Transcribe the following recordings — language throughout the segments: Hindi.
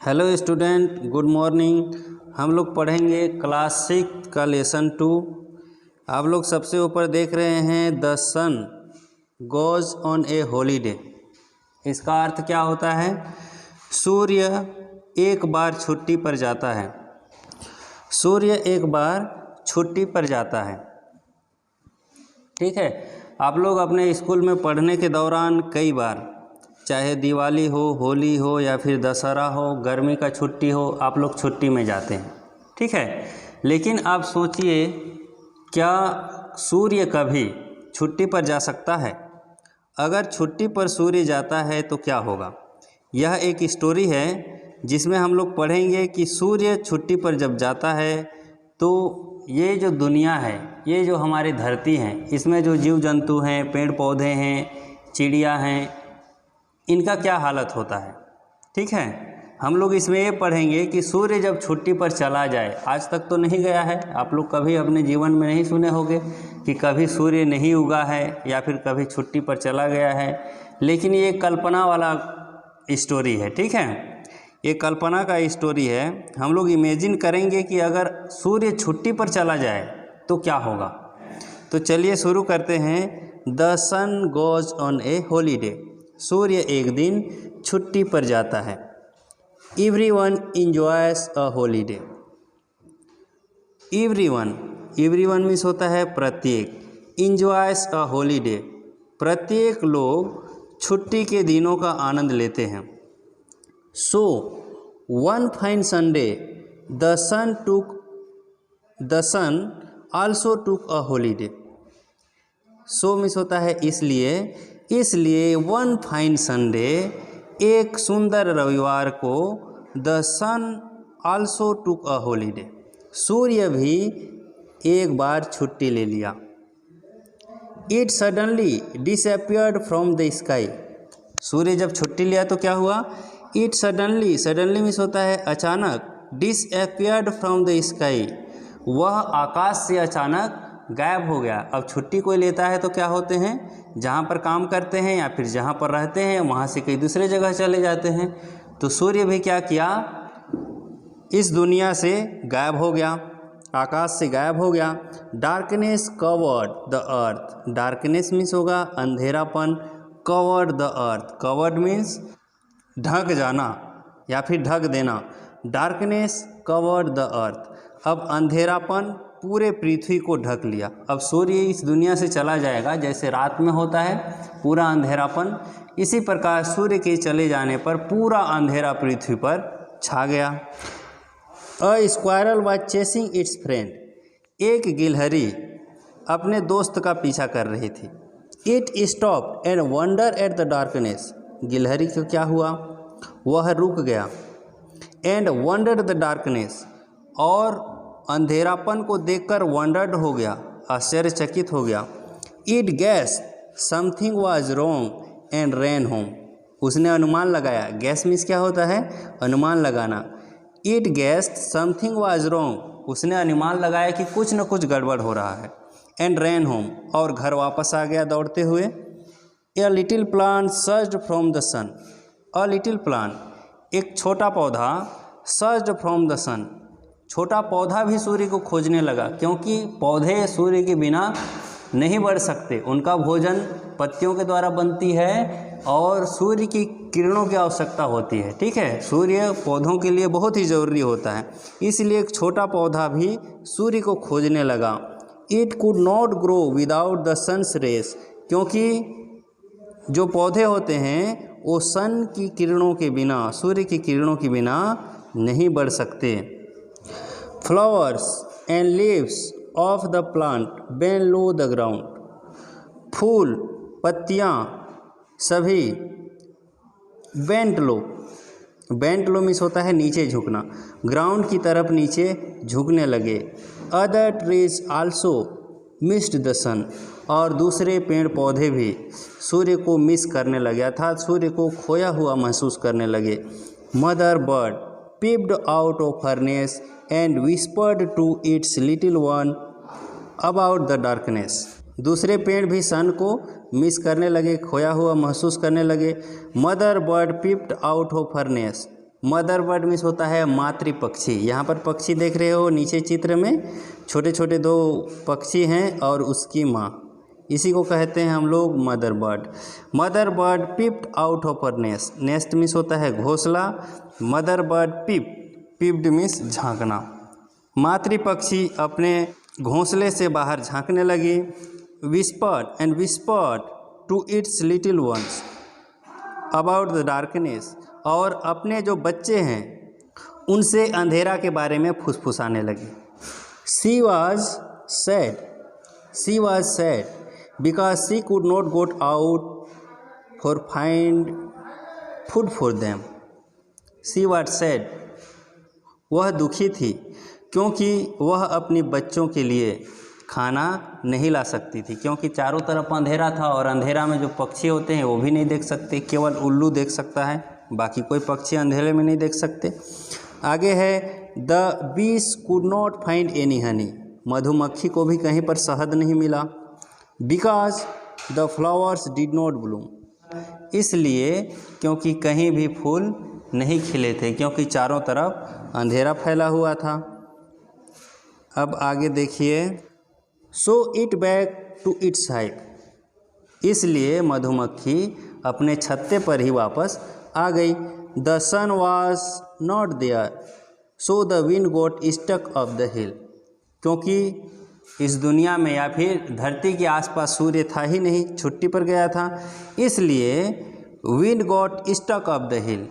Hello student, good morning. हम लोग पढ़ेंगे क्लास 6 का लेसन 2। आप लोग सबसे ऊपर देख रहे हैं the sun goes on a holiday. इसका अर्थ क्या होता है? सूर्य एक बार छुट्टी पर जाता है। सूर्य एक बार छुट्टी पर जाता है। ठीक है। आप लोग अपने स्कूल में पढ़ने के दौरान कई बार, चाहे दिवाली हो, होली हो या फिर दशहरा हो, गर्मी का छुट्टी हो, आप लोग छुट्टी में जाते हैं। ठीक है। लेकिन आप सोचिए, क्या सूर्य कभी छुट्टी पर जा सकता है? अगर छुट्टी पर सूर्य जाता है तो क्या होगा? यह एक स्टोरी है जिसमें हम लोग पढ़ेंगे कि सूर्य छुट्टी पर जब जाता है तो ये जो दुनिया है, ये जो हमारी धरती है, इसमें जो जीव जंतु हैं, पेड़ पौधे हैं, चिड़िया हैं, इनका क्या हालत होता है। ठीक है। हम लोग इसमें ये पढ़ेंगे कि सूर्य जब छुट्टी पर चला जाए, आज तक तो नहीं गया है, आप लोग कभी अपने जीवन में नहीं सुने होंगे कि कभी सूर्य नहीं उगा है या फिर कभी छुट्टी पर चला गया है, लेकिन ये कल्पना वाला स्टोरी है। ठीक है। ये कल्पना का स्टोरी है। हम लोग इमेजिन करेंगे कि अगर सूर्य छुट्टी पर चला जाए तो क्या होगा। तो चलिए शुरू करते हैं। The sun goes on a holiday. सूर्य एक दिन छुट्टी पर जाता है। Everyone enjoys a holiday. Everyone means होता है प्रत्येक। इंजॉयस अ हॉलीडे, प्रत्येक लोग छुट्टी के दिनों का आनंद लेते हैं। So one fine Sunday the sun also took a holiday. So means होता है इसलिए वन फाइन संडे, एक सुंदर रविवार को, the sun also took a holiday, सूर्य भी एक बार छुट्टी ले लिया। It suddenly disappeared from the sky. सूर्य जब छुट्टी लिया तो क्या हुआ? इट सडनली मीन्स होता है अचानक, डिसअपियर्ड फ्रॉम द स्काई, वह आकाश से अचानक गायब हो गया। अब छुट्टी कोई लेता है तो क्या होते हैं, जहाँ पर काम करते हैं या फिर जहाँ पर रहते हैं वहाँ से कई दूसरे जगह चले जाते हैं। तो सूर्य भी क्या किया, इस दुनिया से गायब हो गया, आकाश से गायब हो गया। Darkness covered the earth. Darkness means होगा अंधेरापन। Covered the earth, covered means ढक जाना या फिर ढक देना। डार्कनेस कवर्ड द अर्थ, अब अंधेरापन पूरे पृथ्वी को ढक लिया। अब सूर्य इस दुनिया से चला जाएगा, जैसे रात में होता है पूरा अंधेरापन, इसी प्रकार सूर्य के चले जाने पर पूरा अंधेरा पृथ्वी पर छा गया। A squirrel was chasing its friend. एक गिलहरी अपने दोस्त का पीछा कर रही थी। It stopped and wonder at the darkness. गिलहरी को क्या हुआ? वह रुक गया। एंड वंडर्ड द डार्कनेस, और अंधेरापन को देखकर वंडर्ड हो गया, आश्चर्यचकित हो गया। It guessed something was wrong and ran home. उसने अनुमान लगाया। गैस मीन्स क्या होता है? अनुमान लगाना। It guessed something was wrong, उसने अनुमान लगाया कि कुछ न कुछ गड़बड़ हो रहा है। एंड रैन होम, और घर वापस आ गया दौड़ते हुए। A little plant searched from the sun. A little plant, एक छोटा पौधा, सर्च्ड फ्रॉम द सन, छोटा पौधा भी सूर्य को खोजने लगा, क्योंकि पौधे सूर्य के बिना नहीं बढ़ सकते। उनका भोजन पत्तियों के द्वारा बनती है और सूर्य की किरणों की आवश्यकता होती है। ठीक है। सूर्य पौधों के लिए बहुत ही ज़रूरी होता है, इसलिए एक छोटा पौधा भी सूर्य को खोजने लगा। It could not grow without the sun's rays, क्योंकि जो पौधे होते हैं वो सन की किरणों के बिना, सूर्य की किरणों के बिना नहीं बढ़ सकते। Flowers and leaves of the plant bend low the ground. फूल, पत्तियाँ सभी बेंट लो मीन्स होता है नीचे झुकना, ग्राउंड की तरफ नीचे झुकने लगे। Other trees also missed the sun, और दूसरे पेड़ पौधे भी सूर्य को मिस करने लगे, अर्थात सूर्य को खोया हुआ महसूस करने लगे। Mother bird peeped out of her nest and whispered to its little one about the darkness. दूसरे पेड़ भी सन को मिस करने लगे, खोया हुआ महसूस करने लगे। Mother bird peeped out of her nest, mother bird means होता है मातृ पक्षी। यहाँ पर पक्षी देख रहे हो नीचे चित्र में, छोटे छोटे दो पक्षी हैं और उसकी माँ, इसी को कहते हैं हम लोग mother bird. Mother bird peeped out of her nest. Nest means होता है घोंसला। मदर बर्ड पिप्ड मीन्स झांकना। मातृ पक्षी अपने घोंसले से बाहर झांकने लगी। Whispered to its little ones about the darkness, और अपने जो बच्चे हैं उनसे अंधेरा के बारे में फुसफुसाने लगी। She was sad because she could not go out for find food for them. She was sad, वह दुखी थी क्योंकि वह अपने बच्चों के लिए खाना नहीं ला सकती थी, क्योंकि चारों तरफ अंधेरा था और अंधेरा में जो पक्षी होते हैं वो भी नहीं देख सकते, केवल उल्लू देख सकता है, बाकी कोई पक्षी अंधेरे में नहीं देख सकते। आगे है द बीस could not find any Honey. मधुमक्खी को भी कहीं पर शहद नहीं मिला। Because the flowers did not Bloom, इसलिए क्योंकि कहीं भी फूल नहीं खिले थे, क्योंकि चारों तरफ अंधेरा फैला हुआ था। अब आगे देखिए, so it back to its hive, इसलिए मधुमक्खी अपने छत्ते पर ही वापस आ गई। The sun was not there so the wind got stuck off the hill, क्योंकि इस दुनिया में या फिर धरती के आसपास सूर्य था ही नहीं, छुट्टी पर गया था, इसलिए wind got stuck off the hill,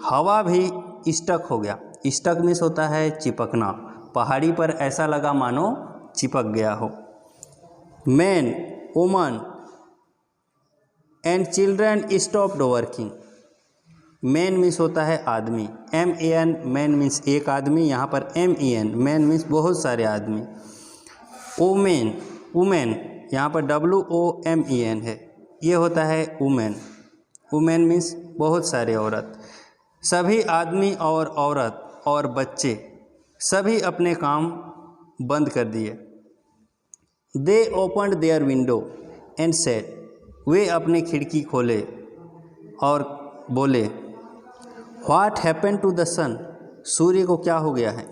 हवा भी स्टक हो गया। स्टक मीन्स होता है चिपकना, पहाड़ी पर ऐसा लगा मानो चिपक गया हो। Man, woman and children stopped working. Man means होता है आदमी, MAN, मैन मीन्स एक आदमी, यहाँ पर MEN, मैन मीन्स बहुत सारे आदमी। वुमेन यहाँ पर WOMEN है, ये होता है वुमेन। वुमेन मीन्स बहुत सारे औरत। सभी आदमी और औरत और बच्चे सभी अपने काम बंद कर दिए। They opened their window and said, वे अपने खिड़की खोले और बोले, what happened to the sun, सूर्य को क्या हो गया है।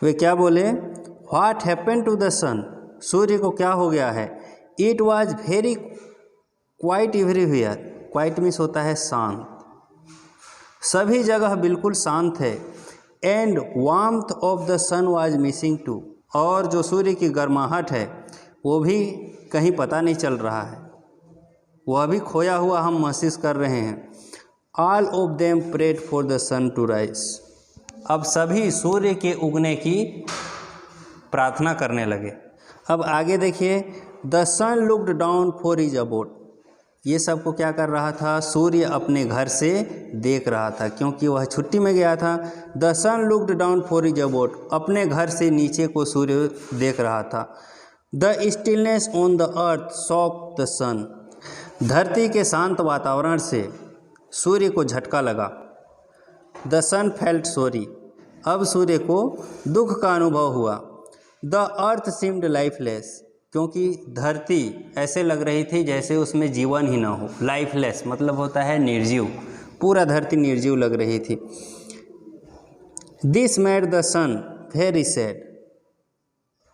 वे क्या बोले, what happened to the sun, सूर्य को क्या हो गया है। It was very quiet everywhere, quiet means होता है शांत, सभी जगह बिल्कुल शांत है। And warmth of the sun was missing too, और जो सूर्य की गर्माहट है वो भी कहीं पता नहीं चल रहा है, वह भी खोया हुआ हम महसूस कर रहे हैं। All of them prayed for the sun to rise, अब सभी सूर्य के उगने की प्रार्थना करने लगे। अब आगे देखिए, the sun looked down for his abode, ये सब को क्या कर रहा था, सूर्य अपने घर से देख रहा था, क्योंकि वह छुट्टी में गया था। The sun looked down for his abode, अपने घर से नीचे को सूर्य देख रहा था। The stillness on the earth shocked the sun, धरती के शांत वातावरण से सूर्य को झटका लगा। द सन फेल्ट सॉरी, अब सूर्य को दुख का अनुभव हुआ। द अर्थ सीम्ड लाइफलेस, क्योंकि धरती ऐसे लग रही थी जैसे उसमें जीवन ही ना हो। लाइफलेस मतलब होता है निर्जीव, पूरा धरती निर्जीव लग रही थी। This made the sun very sad,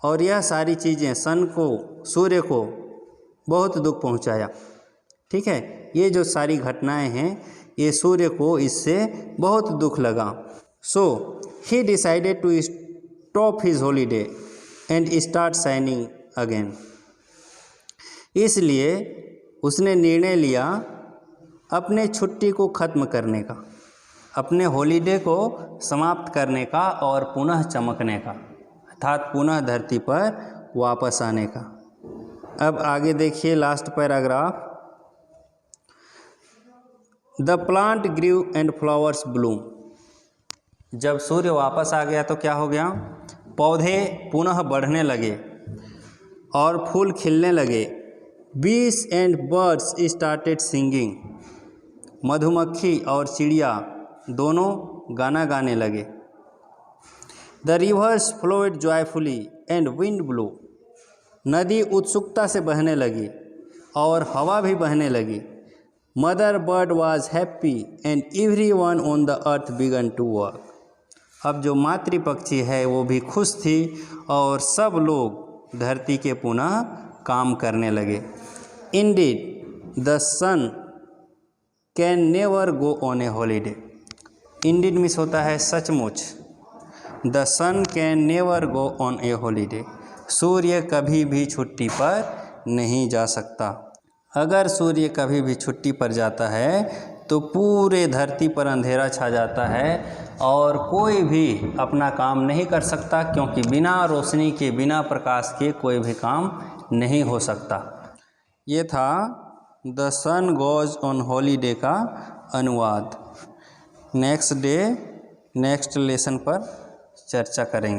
और यह सारी चीज़ें सन को, सूर्य को बहुत दुख पहुंचाया। ठीक है, ये जो सारी घटनाएं हैं ये सूर्य को इससे बहुत दुख लगा। So he decided to stop his holiday and start shining again, इसलिए उसने निर्णय लिया अपने छुट्टी को ख़त्म करने का, अपने हॉलीडे को समाप्त करने का और पुनः चमकने का, अर्थात पुनः धरती पर वापस आने का। अब आगे देखिए last paragraph. The plant grew and flowers bloom, जब सूर्य वापस आ गया तो क्या हो गया, पौधे पुनः बढ़ने लगे और फूल खिलने लगे। बीस एंड बर्ड्स स्टार्टेड सिंगिंग, मधुमक्खी और चिड़िया दोनों गाना गाने लगे। The reverse flowed joyfully and wind blue, नदी उत्सुकता से बहने लगी और हवा भी बहने लगी। Mother bird was happy and everyone on the earth began to work. अब जो मातृ पक्षी है वो भी खुश थी और सब लोग धरती के पुनः काम करने लगे। Indeed the sun can never go on a holiday. Indeed means होता है सचमुच। The sun can never go on a holiday. सूर्य कभी भी छुट्टी पर नहीं जा सकता। अगर सूर्य कभी भी छुट्टी पर जाता है तो पूरे धरती पर अंधेरा छा जाता है और कोई भी अपना काम नहीं कर सकता, क्योंकि बिना रोशनी के, बिना प्रकाश के कोई भी काम नहीं हो सकता। ये था the sun goes on holiday का अनुवाद। नेक्स्ट डे नेक्स्ट लेसन पर चर्चा करेंगे।